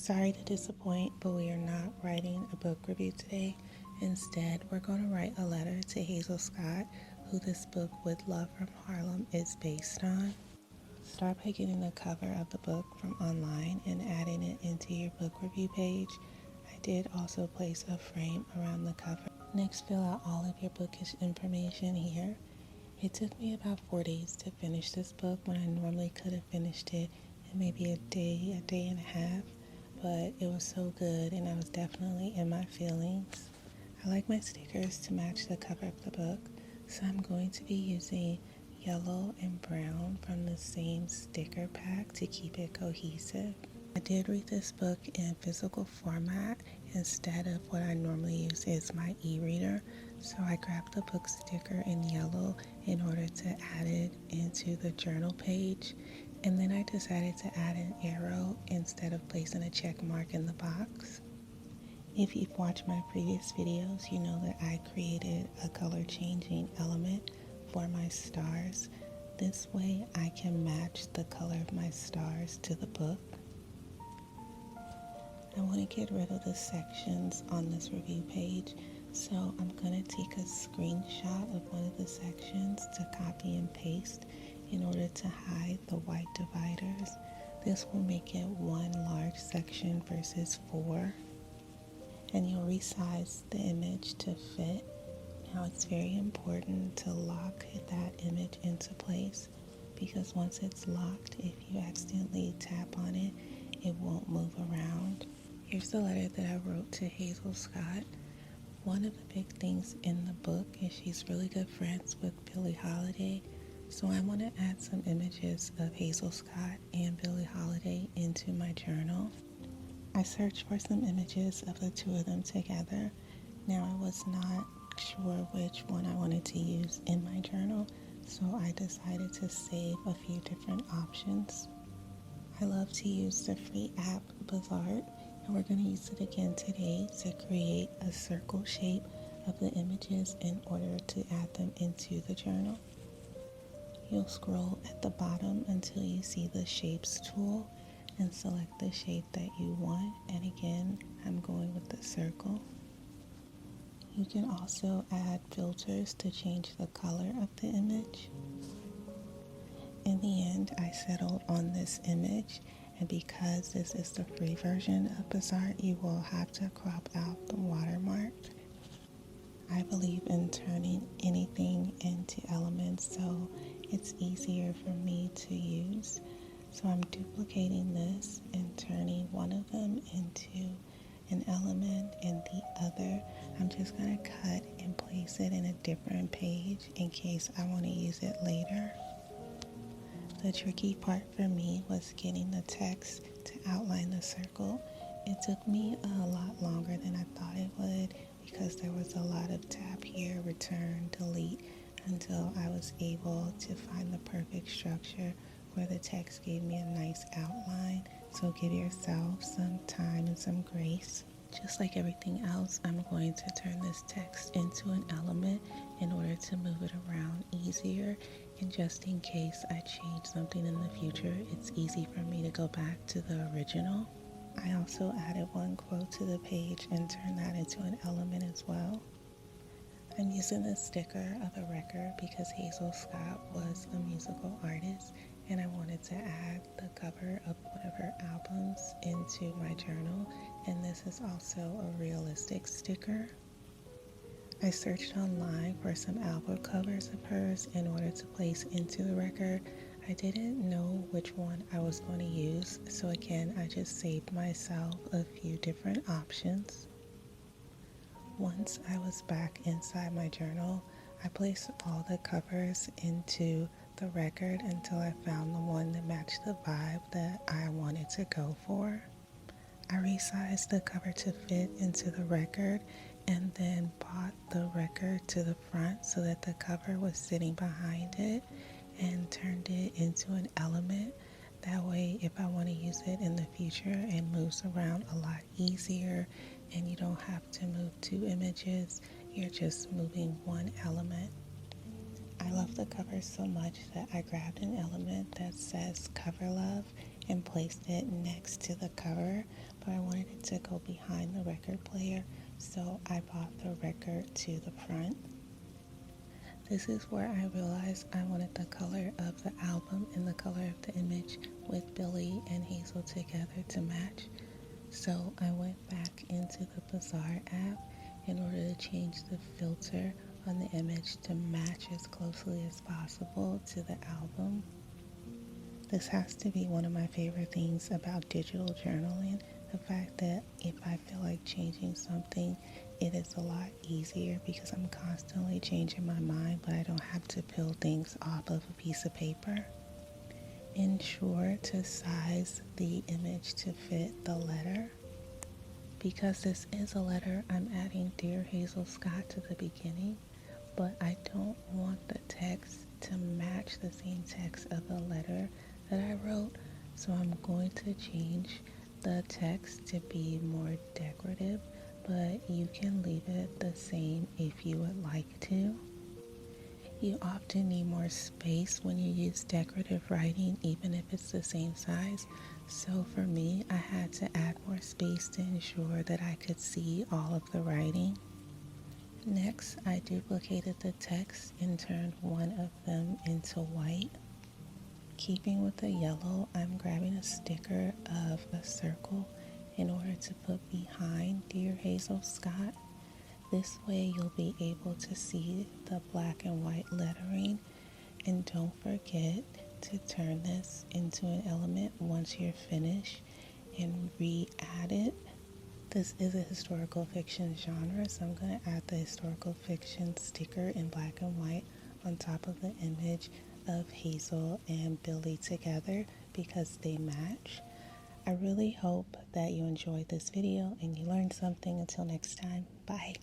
Sorry to disappoint, but we are not writing a book review today. Instead, we're going to write a letter to Hazel Scott, who this book, With Love from Harlem, is based on. Start by getting the cover of the book from online and adding it into your book review page. I did also place a frame around the cover. Next, fill out all of your bookish information here. It took me about 4 days to finish this book when I normally could have finished it in maybe a day and a half. But it was so good and I was definitely in my feelings. I like my stickers to match the cover of the book, so I'm going to be using yellow and brown from the same sticker pack to keep it cohesive. I did read this book in physical format instead of what I normally use is my e-reader, so I grabbed the book sticker in yellow in order to add it into the journal page. And then I decided to add an arrow instead of placing a check mark in the box. If you've watched my previous videos, you know that I created a color changing element for my stars. This way I can match the color of my stars to the book. I want to get rid of the sections on this review page, so I'm going to take a screenshot of one of the sections to copy and paste in order to hide the white dividers. This will make it one large section versus 4. And you'll resize the image to fit. Now it's very important to lock that image into place because once it's locked, if you accidentally tap on it, it won't move around. Here's the letter that I wrote to Hazel Scott. One of the big things in the book is she's really good friends with Billie Holiday. So I want to add some images of Hazel Scott and Billie Holiday into my journal. I searched for some images of the two of them together. Now I was not sure which one I wanted to use in my journal, so I decided to save a few different options. I love to use the free app Bazaar, and we're going to use it again today to create a circle shape of the images in order to add them into the journal. You'll scroll at the bottom until you see the Shapes tool and select the shape that you want. And again, I'm going with the circle. You can also add filters to change the color of the image. In the end, I settled on this image, and because this is the free version of Bazaar, you will have to crop out the watermark. I believe in turning anything into elements, so it's easier for me to use. So I'm duplicating this and turning one of them into an element, and the other I'm just going to cut and place it in a different page in case I want to use it later. The tricky part for me was getting the text to outline the circle. It took me a lot longer than I thought it would because there was a lot of tap here, return, delete, until I was able to find the perfect structure where the text gave me a nice outline. So give yourself some time and some grace. Just like everything else, I'm going to turn this text into an element in order to move it around easier. And just in case I change something in the future, it's easy for me to go back to the original. I also added one quote to the page and turned that into an element as well. I'm using a sticker of a record because Hazel Scott was a musical artist and I wanted to add the cover of one of her albums into my journal, and this is also a realistic sticker. I searched online for some album covers of hers in order to place into the record. I didn't know which one I was going to use, so again I just saved myself a few different options. Once I was back inside my journal, I placed all the covers into the record until I found the one that matched the vibe that I wanted to go for. I resized the cover to fit into the record and then brought the record to the front so that the cover was sitting behind it and turned it into an element. That way, if I want to use it in the future, it moves around a lot easier and you don't have to move two images, you're just moving one element. I love the cover so much that I grabbed an element that says Cover Love and placed it next to the cover, but I wanted it to go behind the record player, so I brought the record to the front. This is where I realized I wanted the color of the album and the color of the image with Billy and Hazel together to match. So I went back into the Bazaar app in order to change the filter on the image to match as closely as possible to the album. This has to be one of my favorite things about digital journaling, the fact that if I feel like changing something, it is a lot easier because I'm constantly changing my mind, but I don't have to peel things off of a piece of paper. Ensure to size the image to fit the letter. Because this is a letter, I'm adding Dear Hazel Scott to the beginning, but I don't want the text to match the same text of the letter that I wrote, so I'm going to change the text to be more decorative, but you can leave it the same if you would like to. You often need more space when you use decorative writing, even if it's the same size. So for me, I had to add more space to ensure that I could see all of the writing. Next, I duplicated the text and turned one of them into white. Keeping with the yellow, I'm grabbing a sticker of a circle in order to put behind Dear Hazel Scott. This way you'll be able to see the black and white lettering, and don't forget to turn this into an element once you're finished and re-add it. This is a historical fiction genre, so I'm going to add the historical fiction sticker in black and white on top of the image of Hazel and Billy together because they match. I really hope that you enjoyed this video and you learned something. Until next time, bye.